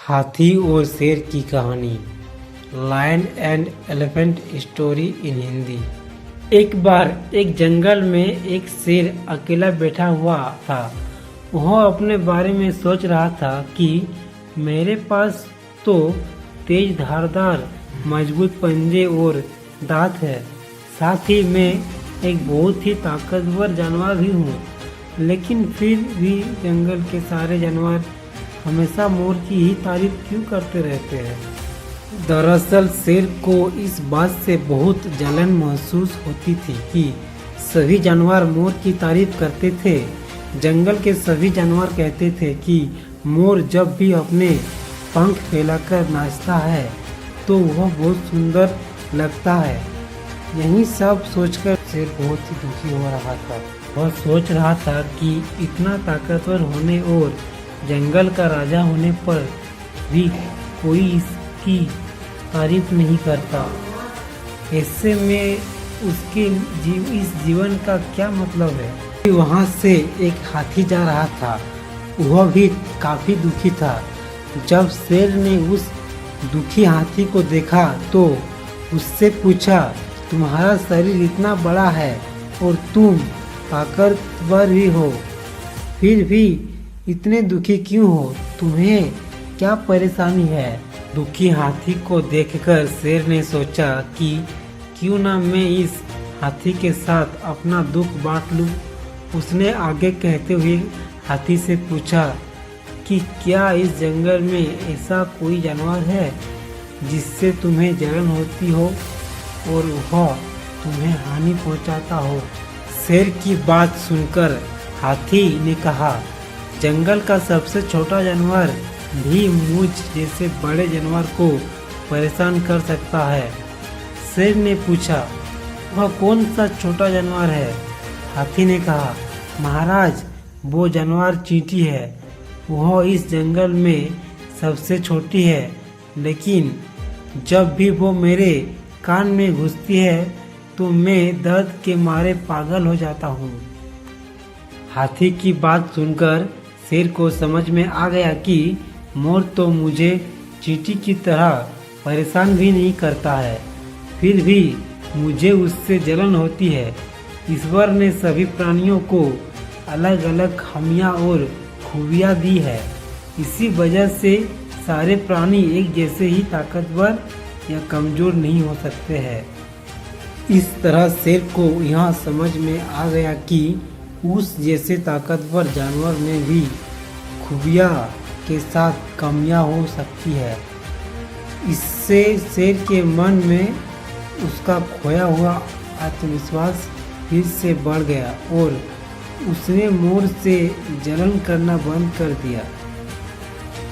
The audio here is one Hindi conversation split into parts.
हाथी और शेर की कहानी। Lion and elephant story in Hindi. एक बार एक जंगल में एक शेर अकेला बैठा हुआ था। वह अपने बारे में सोच रहा था कि मेरे पास तो तेज धारदार मजबूत पंजे और दांत है, साथ ही मैं एक बहुत ही ताकतवर जानवर भी हूँ, लेकिन फिर भी जंगल के सारे जानवर हमेशा मोर की ही तारीफ क्यों करते रहते हैं। दरअसल शेर को इस बात से बहुत जलन महसूस होती थी कि सभी जानवर मोर की तारीफ करते थे। जंगल के सभी जानवर कहते थे कि मोर जब भी अपने पंख फैलाकर नाचता है तो वह बहुत सुंदर लगता है। यही सब सोचकर शेर बहुत ही दुखी हो रहा था। वह सोच रहा था कि इतना ताकतवर होने और जंगल का राजा होने पर भी कोई इसकी तारीफ नहीं करता। ऐसे में उसके इस जीवन का क्या मतलब है। वहाँ से एक हाथी जा रहा था, वह भी काफी दुखी था। जब शेर ने उस दुखी हाथी को देखा तो उससे पूछा, तुम्हारा शरीर इतना बड़ा है और तुम ताकतवर भी हो, फिर भी इतने दुखी क्यों हो? तुम्हें क्या परेशानी है? दुखी हाथी को देखकर शेर ने सोचा कि क्यों ना मैं इस हाथी के साथ अपना दुख बांट लूं। उसने आगे कहते हुए हाथी से पूछा कि क्या इस जंगल में ऐसा कोई जानवर है जिससे तुम्हें जलन होती हो और वह तुम्हें हानि पहुंचाता हो? शेर की बात सुनकर हाथी ने कहा, जंगल का सबसे छोटा जानवर भी मुझ जैसे बड़े जानवर को परेशान कर सकता है। शेर ने पूछा, वह कौन सा छोटा जानवर है? हाथी ने कहा, महाराज वो जानवर चींटी है। वह इस जंगल में सबसे छोटी है, लेकिन जब भी वो मेरे कान में घुसती है तो मैं दर्द के मारे पागल हो जाता हूँ। हाथी की बात सुनकर शेर को समझ में आ गया कि मोर तो मुझे चींटी की तरह परेशान भी नहीं करता है, फिर भी मुझे उससे जलन होती है। ईश्वर ने सभी प्राणियों को अलग अलग खामियां और खूबियां दी है, इसी वजह से सारे प्राणी एक जैसे ही ताकतवर या कमजोर नहीं हो सकते हैं। इस तरह शेर को यह समझ में आ गया कि उस जैसे ताकतवर जानवर में भी खूबियां के साथ कमियां हो सकती है। इससे शेर के मन में उसका खोया हुआ आत्मविश्वास फिर से बढ़ गया और उसने मोर से जलन करना बंद कर दिया।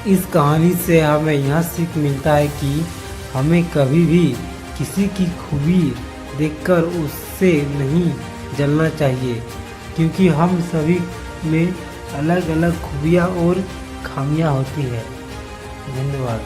इस कहानी से हमें यह सीख मिलता है कि हमें कभी भी किसी की खूबी देखकर उससे नहीं जलना चाहिए, क्योंकि हम सभी में अलग अलग खूबियाँ और खामियाँ होती है। धन्यवाद।